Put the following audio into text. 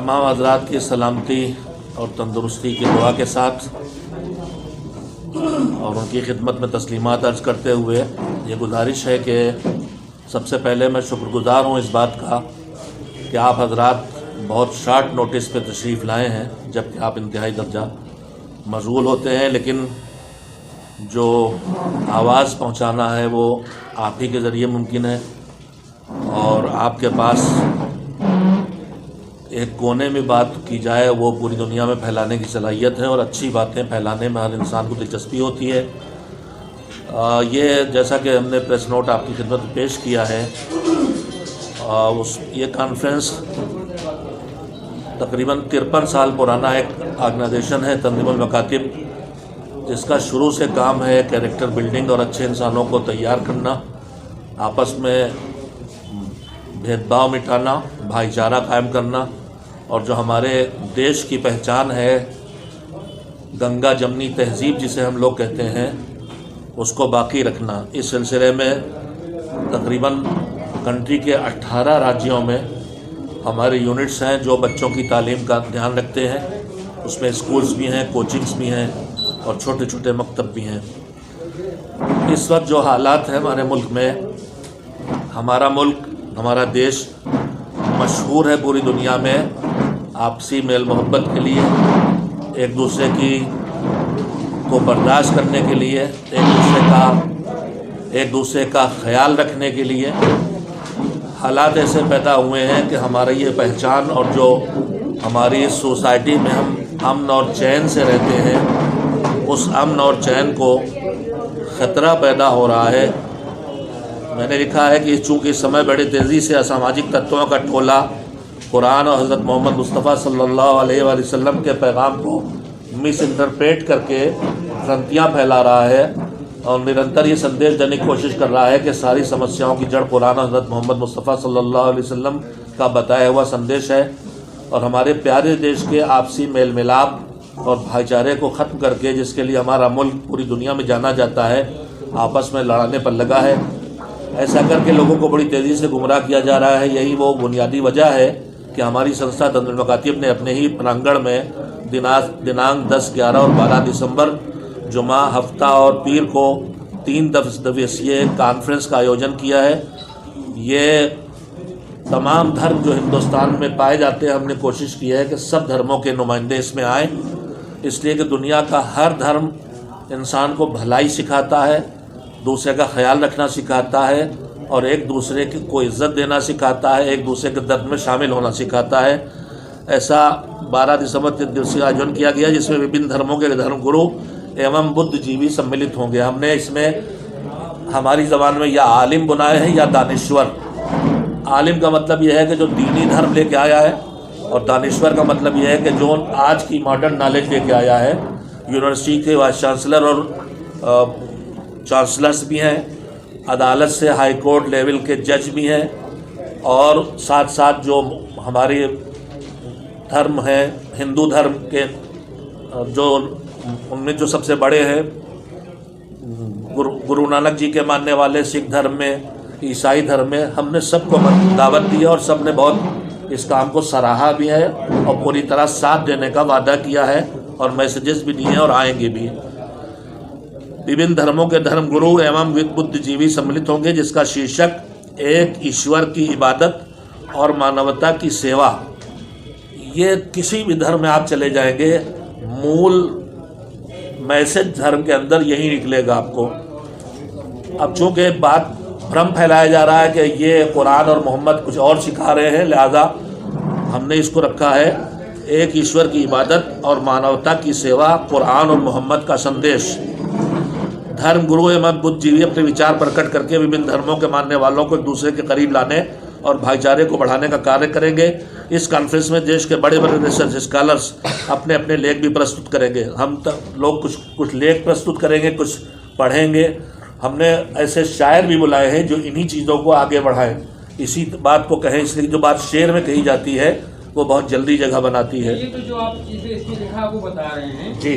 तमाम हज़रात की सलामती और तंदुरुस्ती की दुआ के साथ और उनकी खिदमत में तस्लीमात अर्ज़ करते हुए ये गुजारिश है कि सबसे पहले मैं शुक्रगुज़ार हूँ इस बात का कि आप हज़रात बहुत शार्ट नोटिस पे तशरीफ़ लाए हैं, जबकि आप इंतहाई दर्जा मशगूल होते हैं, लेकिन जो आवाज़ पहुँचाना है वो आप ही के ज़रिए मुमकिन है। और आपके पास एक कोने में बात की जाए वो पूरी दुनिया में फैलाने की सलाहियत है और अच्छी बातें फैलाने में हर इंसान को दिलचस्पी होती है। ये जैसा कि हमने प्रेस नोट आपकी खिदमत में पेश किया है, ये कॉन्फ्रेंस तकरीबन 53 साल पुराना एक ऑर्गेनाइजेशन है तंजीमुल मकातिब, जिसका शुरू से काम है कैरेक्टर बिल्डिंग और अच्छे इंसानों को तैयार करना, आपस में भेदभाव मिटाना, भाईचारा कायम करना और जो हमारे देश की पहचान है गंगा जमनी तहज़ीब जिसे हम लोग कहते हैं उसको बाकी रखना। इस सिलसिले में तकरीबन कंट्री के 18 राज्यों में हमारे यूनिट्स हैं जो बच्चों की तालीम का ध्यान रखते हैं। उसमें स्कूल्स भी हैं, कोचिंग्स भी हैं और छोटे छोटे मकतब भी हैं। इस वक्त जो हालात हैं हमारे मुल्क में, हमारा मुल्क, हमारा देश मशहूर है पूरी दुनिया में आपसी मेल मोहब्बत के लिए, एक दूसरे को बर्दाश्त करने के लिए, एक दूसरे का ख्याल रखने के लिए। हालात ऐसे पैदा हुए हैं कि हमारी ये पहचान और जो हमारी इस सोसाइटी में हम अमन और चैन से रहते हैं, उस अमन और चैन को ख़तरा पैदा हो रहा है। मैंने लिखा है कि चूँकि इस समय बड़ी तेज़ी से असामाजिक तत्वों का टोला कुरान और हज़रत मोहम्मद मुस्तफ़ा सल्लल्लाहु अलैहि वसल्लम के पैगाम को मिस इंटरप्रेट करके भ्रांतियाँ फैला रहा है और निरंतर ये संदेश देने की कोशिश कर रहा है कि सारी समस्याओं की जड़ कुरान और हज़रत मोहम्मद मुस्तफ़ा सल्लल्लाहु अलैहि वसल्लम का बताया हुआ संदेश है। और हमारे प्यारे देश के आपसी मेल मिलाप और भाईचारे को ख़त्म करके, जिसके लिए हमारा मुल्क पूरी दुनिया में जाना जाता है, आपस में लड़ाने पर लगा है। ऐसा करके लोगों को बड़ी तेज़ी से गुमराह किया जा रहा है। यही वो बुनियादी वजह है कि हमारी संस्था तंजीमुल मकातिब ने अपने ही प्रांगण में दिनांक 10, 11 और 12 दिसंबर जुमा, हफ्ता और पीर को 3 दिवसीय कॉन्फ्रेंस का आयोजन किया है। ये तमाम धर्म जो हिंदुस्तान में पाए जाते हैं, हमने कोशिश की है कि सब धर्मों के नुमाइंदे इसमें आएँ, इसलिए कि दुनिया का हर धर्म इंसान को भलाई सिखाता है, दूसरे का ख्याल रखना सिखाता है और एक दूसरे को इज़्ज़त देना सिखाता है, एक दूसरे के दर्द में शामिल होना सिखाता है। ऐसा 12 दिसंबर 3 दिवसीय आयोजन किया गया, जिसमें विभिन्न धर्मों के धर्मगुरु एवं बुद्धिजीवी सम्मिलित होंगे। हमने इसमें हमारी ज़बान में या आलिम बुनाए हैं या दानिश्वर। आलिम का मतलब यह है कि जो दीनी धर्म लेके आया है, और दानिश्वर का मतलब यह है कि जो आज की मॉडर्न नॉलेज लेके आया है। यूनिवर्सिटी के वाइस चांसलर और चांसलर्स भी हैं, अदालत से हाई कोर्ट लेवल के जज भी हैं, और साथ साथ जो हमारे धर्म हैं, हिंदू धर्म के जो उनमें जो सबसे बड़े हैं गुरु नानक जी के मानने वाले, सिख धर्म में, ईसाई धर्म में, हमने सबको दावत दी और सब ने बहुत इस काम को सराहा भी है और पूरी तरह साथ देने का वादा किया है और मैसेजेस भी दिए और आएंगे भी। विभिन्न धर्मों के धर्मगुरु एवं बुद्धिजीवी सम्मिलित होंगे, जिसका शीर्षक एक ईश्वर की इबादत और मानवता की सेवा। ये किसी भी धर्म में आप चले जाएंगे, मूल मैसेज धर्म के अंदर यही निकलेगा आपको। अब चूँकि बात भ्रम फैलाया जा रहा है कि ये कुरान और मोहम्मद कुछ और सिखा रहे हैं, लिहाजा हमने इसको रखा है एक ईश्वर की इबादत और मानवता की सेवा, कुरान और मोहम्मद का संदेश। धर्म गुरु एवं बुद्धिजीवी अपने विचार प्रकट करके विभिन्न धर्मों के मानने वालों को एक दूसरे के करीब लाने और भाईचारे को बढ़ाने का कार्य करेंगे। इस कॉन्फ्रेंस में देश के बड़े बड़े रिसर्च स्कॉलर्स अपने अपने लेख भी प्रस्तुत करेंगे। हम लोग कुछ लेख प्रस्तुत करेंगे, कुछ पढ़ेंगे। हमने ऐसे शायर भी बुलाए हैं जो इन्हीं चीज़ों को आगे बढ़ाएं, इसी बात को कहें, इसलिए जो बात शेर में कही जाती है वो बहुत जल्दी जगह बनाती है। ये तो जो आप चीज़ें इसमें लिखा वो बता रहे हैं जी।